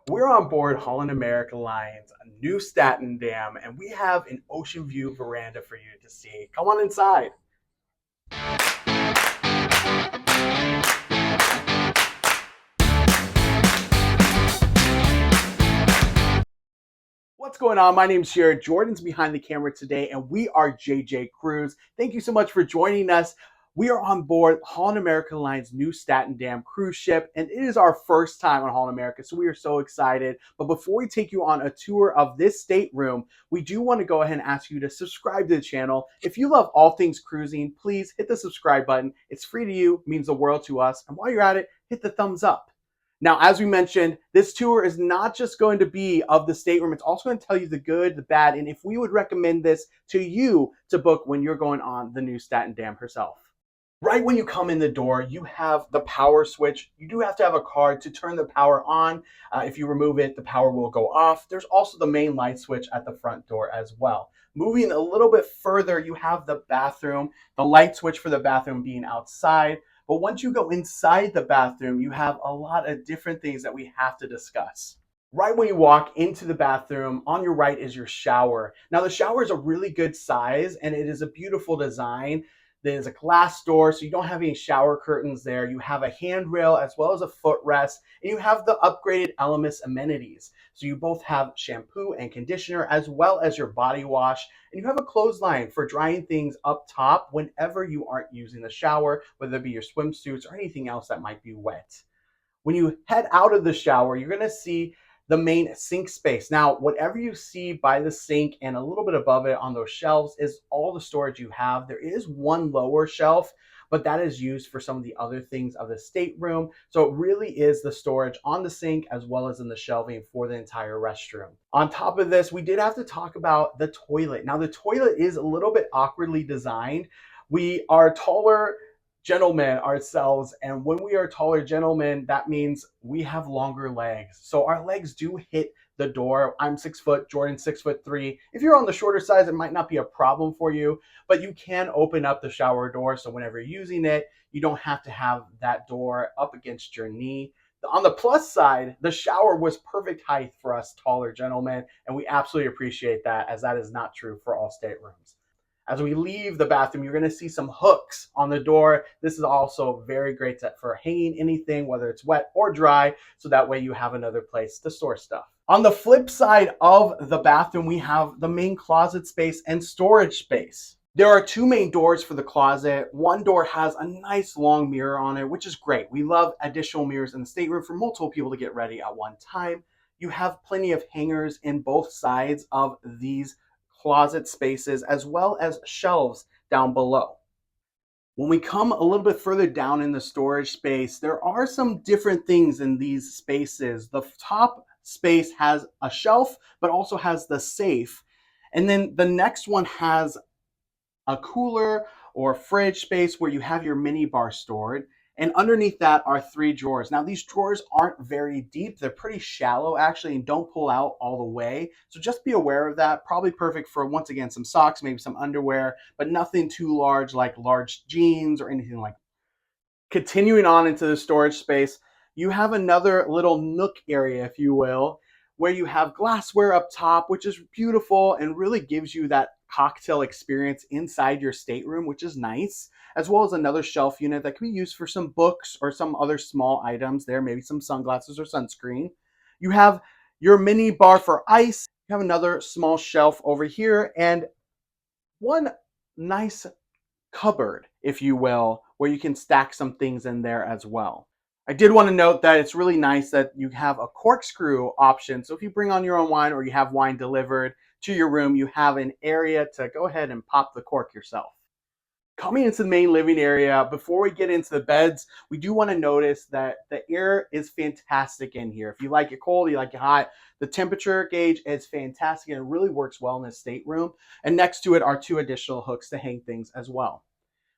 We're on board Holland America Line's Nieuw Statendam, and we have an ocean view veranda for you to see. Come on inside. What's going on? My name's Jared. Jordan's behind the camera today, and we are JJ Cruise. Thank you so much for joining us. We are on board Holland America Line's Nieuw Statendam Cruise Ship, and it is our first time on Holland America, so we are so excited. But before we take you on a tour of this stateroom, we do want to go ahead and ask you to subscribe to the channel. If you love all things cruising, please hit the subscribe button. It's free to you, means the world to us, and while you're at it, hit the thumbs up. Now, as we mentioned, this tour is not just going to be of the stateroom, it's also going to tell you the good, the bad, and if we would recommend this to you to book when you're going on the Nieuw Statendam herself. Right when you come in the door, you have the power switch. You do have to have a card to turn the power on. If you remove it, the power will go off. There's also the main light switch at the front door as well. Moving a little bit further, you have the bathroom, the light switch for the bathroom being outside. But once you go inside the bathroom, you have a lot of different things that we have to discuss. Right when you walk into the bathroom, on your right is your shower. Now the shower is a really good size and it is a beautiful design. There's a glass door, so you don't have any shower curtains there. You have a handrail as well as a footrest, and you have the upgraded Elemis amenities. So you both have shampoo and conditioner as well as your body wash, and you have a clothesline for drying things up top whenever you aren't using the shower, whether it be your swimsuits or anything else that might be wet. When you head out of the shower, you're going to see the main sink space. Now, whatever you see by the sink and a little bit above it on those shelves is all the storage you have. There is one lower shelf, but that is used for some of the other things of the stateroom. So it really is the storage on the sink as well as in the shelving for the entire restroom. On top of this, we did have to talk about the toilet. Now, the toilet is a little bit awkwardly designed. We are taller gentlemen ourselves, and when we are taller gentlemen, that means we have longer legs, so our legs do hit the door. I'm 6 foot, Jordan's 6'3". If you're on the shorter side, it might not be a problem for you, but you can open up the shower door, so whenever you're using it, you don't have to have that door up against your knee. On the plus side, the shower was perfect height for us taller gentlemen, and we absolutely appreciate that, as that is not true for all staterooms. As we leave the bathroom, you're going to see some hooks on the door. This is also very great for hanging anything, whether it's wet or dry, so that way you have another place to store stuff. On the flip side of the bathroom, we have the main closet space and storage space. There are two main doors for the closet. One door has a nice long mirror on it, which is great. We love additional mirrors in the stateroom for multiple people to get ready at one time. You have plenty of hangers in both sides of these closet spaces as well as shelves down below. When we come a little bit further down in the storage space, there are some different things in these spaces. The top space has a shelf, but also has the safe. And then the next one has a cooler or fridge space where you have your mini bar stored. And underneath that are 3 drawers. Now, these drawers aren't very deep. They're pretty shallow, actually, and don't pull out all the way. So just be aware of that. Probably perfect for, once again, some socks, maybe some underwear, but nothing too large like large jeans or anything like that. Continuing on into the storage space, you have another little nook area, if you will, where you have glassware up top, which is beautiful and really gives you that cocktail experience inside your stateroom, which is nice, as well as another shelf unit that can be used for some books or some other small items there, maybe some sunglasses or sunscreen. You have your mini bar for ice. You have another small shelf over here and one nice cupboard, if you will, where you can stack some things in there as well. I did want to note that it's really nice that you have a corkscrew option. So if you bring on your own wine or you have wine delivered to your room, you have an area to go ahead and pop the cork yourself. Coming into the main living area, before we get into the beds, we do want to notice that the air is fantastic in here. If you like it cold, you like it hot, the temperature gauge is fantastic and it really works well in this stateroom. And next to it are 2 additional hooks to hang things as well.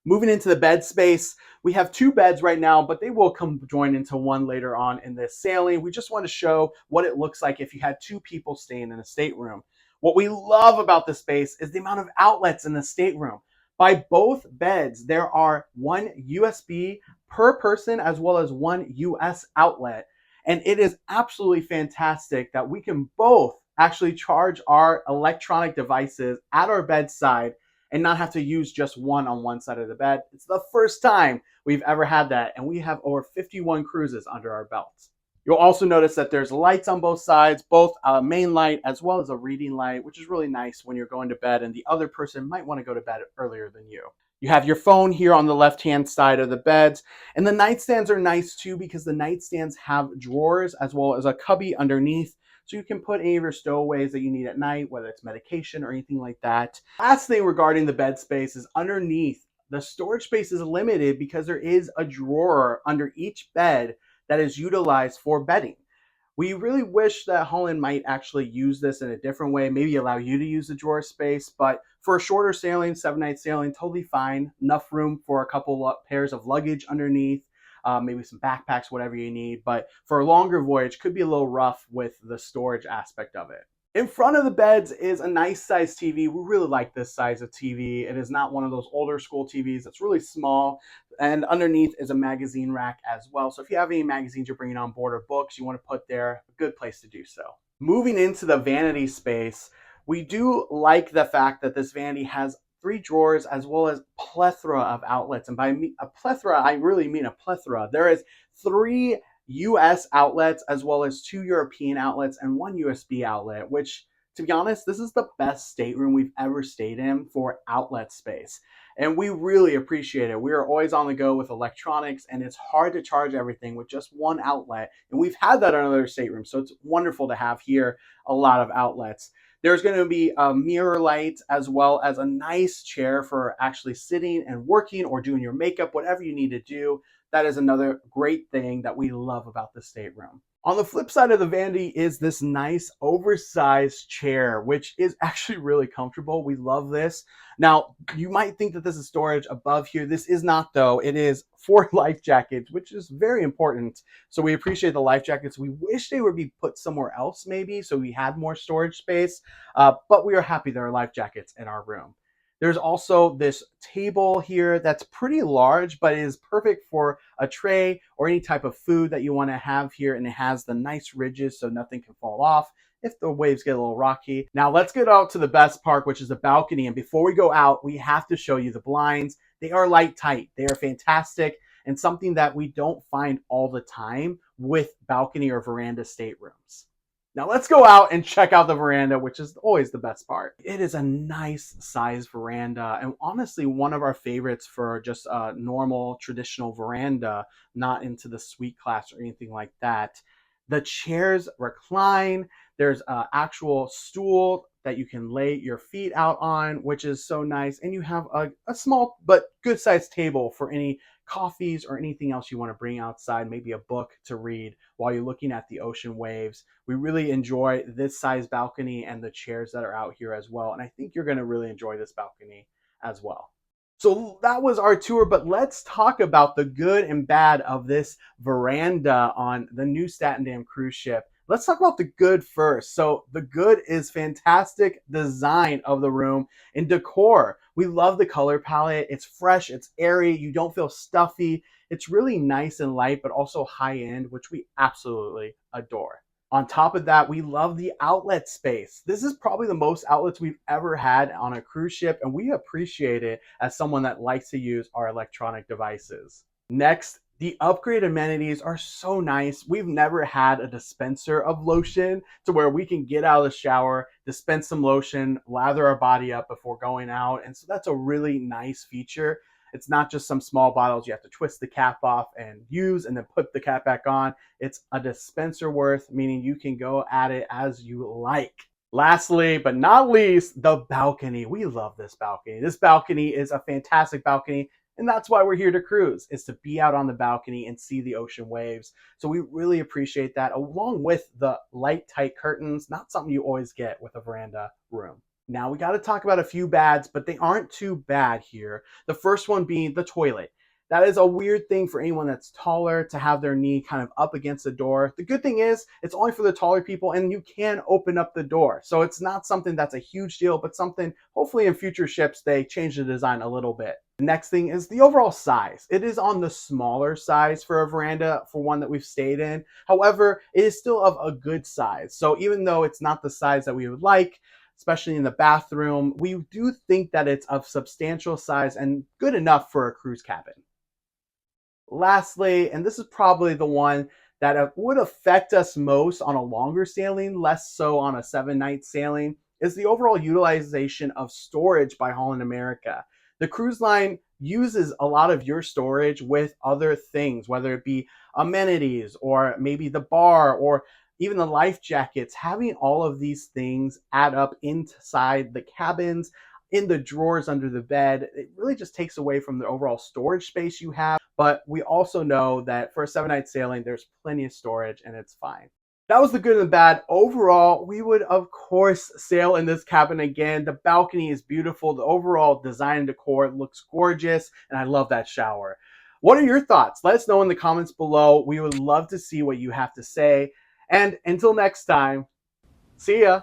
Moving into the bed space, we have 2 beds right now, but they will come join into one later on in this sailing. We just want to show what it looks like if you had 2 people staying in a stateroom. What we love about the space is the amount of outlets in the stateroom. By both beds, there are 1 USB per person as well as 1 US outlet. And it is absolutely fantastic that we can both actually charge our electronic devices at our bedside and not have to use just one on one side of the bed. It's the first time we've ever had that, and we have over 51 cruises under our belts. You'll also notice that there's lights on both sides, both a main light as well as a reading light, which is really nice when you're going to bed and the other person might want to go to bed earlier than you. You have your phone here on the left-hand side of the beds, and the nightstands are nice too because the nightstands have drawers as well as a cubby underneath, so you can put any of your stowaways that you need at night, whether it's medication or anything like that. Last thing regarding the bed space is underneath, the storage space is limited because there is a drawer under each bed that is utilized for bedding. We really wish that Holland might actually use this in a different way, maybe allow you to use the drawer space, but for a shorter sailing, 7-night sailing, totally fine. Enough room for a couple pairs of luggage underneath, maybe some backpacks, whatever you need. But for a longer voyage, could be a little rough with the storage aspect of it. In front of the beds is a nice size TV. We really like this size of TV. It is not one of those older school TVs. It's really small. And underneath is a magazine rack as well. So if you have any magazines you're bringing on board or books you want to put there, a good place to do so. Moving into the vanity space, we do like the fact that this vanity has 3 drawers as well as plethora of outlets. And by a plethora, I really mean a plethora. There is 3 US outlets as well as 2 European outlets and 1 USB outlet, which, to be honest, this is the best stateroom we've ever stayed in for outlet space. And we really appreciate it. We are always on the go with electronics, and it's hard to charge everything with just 1 outlet. And we've had that on other staterooms, so it's wonderful to have here a lot of outlets. There's going to be a mirror light as well as a nice chair for actually sitting and working or doing your makeup, whatever you need to do. That is another great thing that we love about the stateroom. On the flip side of the vanity is this nice oversized chair, which is actually really comfortable. We love this. Now, you might think that this is storage above here. This is not, though. It is for life jackets, which is very important. So we appreciate the life jackets. We wish they would be put somewhere else maybe so we had more storage space, but we are happy there are life jackets in our room. There's also this table here that's pretty large, but it is perfect for a tray or any type of food that you want to have here. And it has the nice ridges so nothing can fall off if the waves get a little rocky. Now let's get out to the best part, which is the balcony. And before we go out, we have to show you the blinds. They are light tight. They are fantastic and something that we don't find all the time with balcony or veranda staterooms. Now let's go out and check out the veranda, which is always the best part. It is a nice sized veranda and honestly one of our favorites for just a normal traditional veranda, not into the suite class or anything like that. The chairs recline. There's an actual stool that you can lay your feet out on, which is so nice. And you have a small but good sized table for any coffees or anything else you want to bring outside, maybe a book to read while you're looking at the ocean waves. We really enjoy this size balcony and the chairs that are out here as well. And I think you're going to really enjoy this balcony as well. So that was our tour, but let's talk about the good and bad of this veranda on the Nieuw Statendam Cruise Ship. Let's talk about the good first. So the good is fantastic design of the room and decor. We love the color palette. It's fresh, it's airy, you don't feel stuffy. It's really nice and light, but also high end, which we absolutely adore. On top of that, we love the outlet space. This is probably the most outlets we've ever had on a cruise ship, and we appreciate it as someone that likes to use our electronic devices. Next, the upgrade amenities are so nice. We've never had a dispenser of lotion to where we can get out of the shower, dispense some lotion, lather our body up before going out. And so that's a really nice feature. It's not just some small bottles you have to twist the cap off and use and then put the cap back on. It's a dispenser worth, meaning you can go at it as you like. Lastly, but not least, the balcony. We love this balcony. This balcony is a fantastic balcony. And that's why we're here to cruise, is to be out on the balcony and see the ocean waves. So we really appreciate that, along with the light, tight curtains, not something you always get with a veranda room. Now we got to talk about a few bads, but they aren't too bad here. The first one being the toilet. That is a weird thing for anyone that's taller to have their knee kind of up against the door. The good thing is it's only for the taller people and you can open up the door. So it's not something that's a huge deal, but something hopefully in future ships they change the design a little bit. The next thing is the overall size. It is on the smaller size for a veranda for one that we've stayed in. However, it is still of a good size. So even though it's not the size that we would like, especially in the bathroom, we do think that it's of substantial size and good enough for a cruise cabin. Lastly, and this is probably the one that would affect us most on a longer sailing, less so on a 7-night sailing, is the overall utilization of storage by Holland America. The cruise line uses a lot of your storage with other things, whether it be amenities or maybe the bar or even the life jackets. Having all of these things add up inside the cabins, in the drawers under the bed, it really just takes away from the overall storage space you have. But we also know that for a 7-night sailing, there's plenty of storage and it's fine. That was the good and the bad. Overall, we would of course sail in this cabin again. The balcony is beautiful. The overall design and decor looks gorgeous, and I love that shower. What are your thoughts? Let us know in the comments below. We would love to see what you have to say. And until next time, see ya.